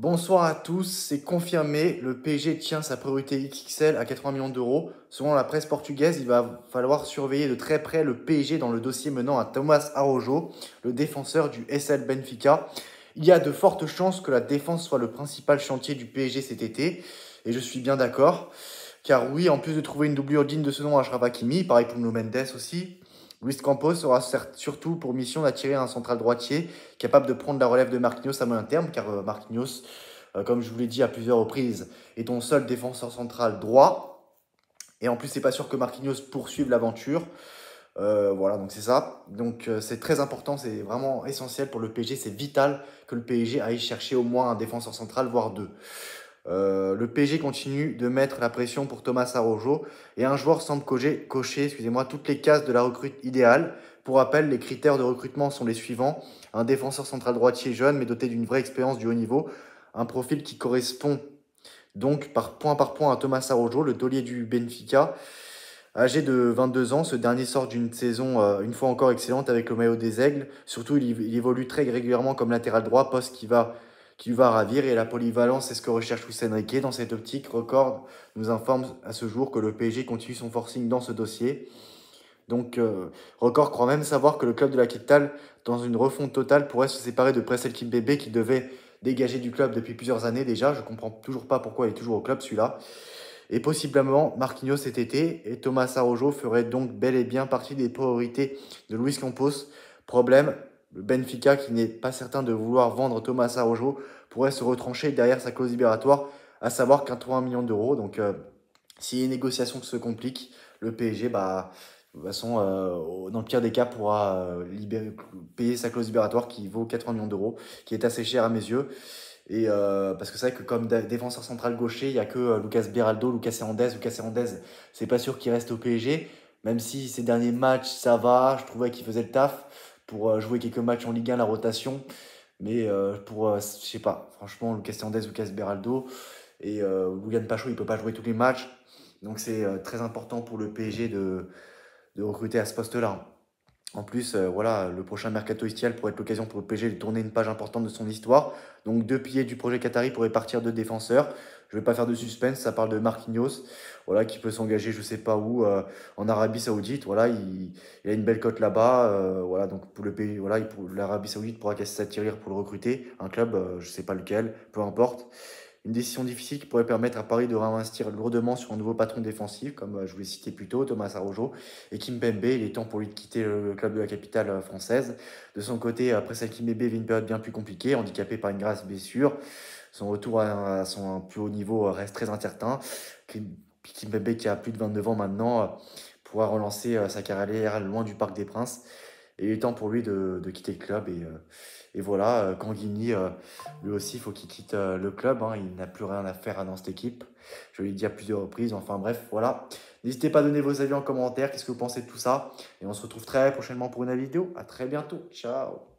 Bonsoir à tous, c'est confirmé, le PSG tient sa priorité XXL à 80 millions d'euros. Selon la presse portugaise, il va falloir surveiller de très près le PSG dans le dossier menant à Thomas Araújo, le défenseur du SL Benfica. Il y a de fortes chances que la défense soit le principal chantier du PSG cet été, et je suis bien d'accord. Car oui, en plus de trouver une doublure digne de ce nom à Achraf Hakimi, pareil pour Nuno Mendes aussi, Luis Campos aura surtout pour mission d'attirer un central droitier capable de prendre la relève de Marquinhos à moyen terme, car Marquinhos, comme je vous l'ai dit à plusieurs reprises, est ton seul défenseur central droit. Et en plus, c'est pas sûr que Marquinhos poursuive l'aventure. Voilà, donc c'est ça. Donc c'est très important, c'est vraiment essentiel pour le PSG. C'est vital que le PSG aille chercher au moins un défenseur central, voire deux. Le PSG continue de mettre la pression pour Thomas Araújo et un joueur semble cocher toutes les cases de la recrute idéale. Pour rappel, les critères de recrutement sont les suivants. Un défenseur central droitier jeune mais doté d'une vraie expérience du haut niveau. Un profil qui correspond donc par point à Thomas Araújo, le taulier du Benfica. Âgé de 22 ans, ce dernier sort d'une saison une fois encore excellente avec le maillot des Aigles. Surtout, il évolue très régulièrement comme latéral droit, poste qui lui va ravir. Et la polyvalence, c'est ce que recherche Luis Enrique. Dans cette optique, Record nous informe à ce jour que le PSG continue son forcing dans ce dossier. Donc, Record croit même savoir que le club de la capitale, dans une refonte totale, pourrait se séparer de Presnel Kimpembe qui devait dégager du club depuis plusieurs années déjà. Je ne comprends toujours pas pourquoi il est toujours au club celui-là. Et possiblement Marquinhos cet été, et Thomas Araújo ferait donc bel et bien partie des priorités de Luis Campos. Problème, le Benfica, qui n'est pas certain de vouloir vendre Thomas Araújo, pourrait se retrancher derrière sa clause libératoire, à savoir 80 millions d'euros. Donc si les négociations se compliquent, le PSG, de toute façon, dans le pire des cas, pourra payer sa clause libératoire qui vaut 80 millions d'euros, qui est assez cher à mes yeux. Et parce que c'est vrai que comme défenseur central gaucher, il n'y a que Lucas Beraldo, Lucas Hernandez. Lucas Hernandez, c'est pas sûr qu'il reste au PSG. Même si ces derniers matchs, ça va, je trouvais qu'il faisait le taf pour jouer quelques matchs en Ligue 1, la rotation. Mais je sais pas, franchement, Lucas Hernandez, Lucas Beraldo et Willian Pacho, il peut pas jouer tous les matchs. Donc c'est très important pour le PSG de recruter à ce poste-là. En plus, voilà, le prochain mercato estival pourrait être l'occasion pour le PSG de tourner une page importante de son histoire. Donc, deux piliers du projet Qatari pourraient partir de défenseurs. Je ne vais pas faire de suspense, ça parle de Marquinhos, voilà, qui peut s'engager, je ne sais pas où, en Arabie Saoudite. Voilà, il a une belle cote là-bas. Voilà, donc pour le pays, voilà, l'Arabie Saoudite pourra s'attirer pour le recruter. Un club, je ne sais pas lequel, peu importe. Une décision difficile qui pourrait permettre à Paris de réinvestir lourdement sur un nouveau patron défensif, comme je vous l'ai cité plus tôt, Thomas Araújo. Et Kimpembe, il est temps pour lui de quitter le club de la capitale française. De son côté, après celle Kimpembe vit une période bien plus compliquée, handicapé par une grave blessure. Son retour à son plus haut niveau reste très incertain. Kimpembe, qui a plus de 29 ans maintenant, pourra relancer sa carrière loin du Parc des Princes. Et il est temps pour lui de quitter le club. Et voilà, Kanguini, lui aussi, il faut qu'il quitte le club, hein. Il n'a plus rien à faire dans cette équipe. Je l'ai dit à plusieurs reprises. Enfin bref, voilà. N'hésitez pas à donner vos avis en commentaire. Qu'est-ce que vous pensez de tout ça? Et on se retrouve très prochainement pour une nouvelle vidéo. À très bientôt. Ciao.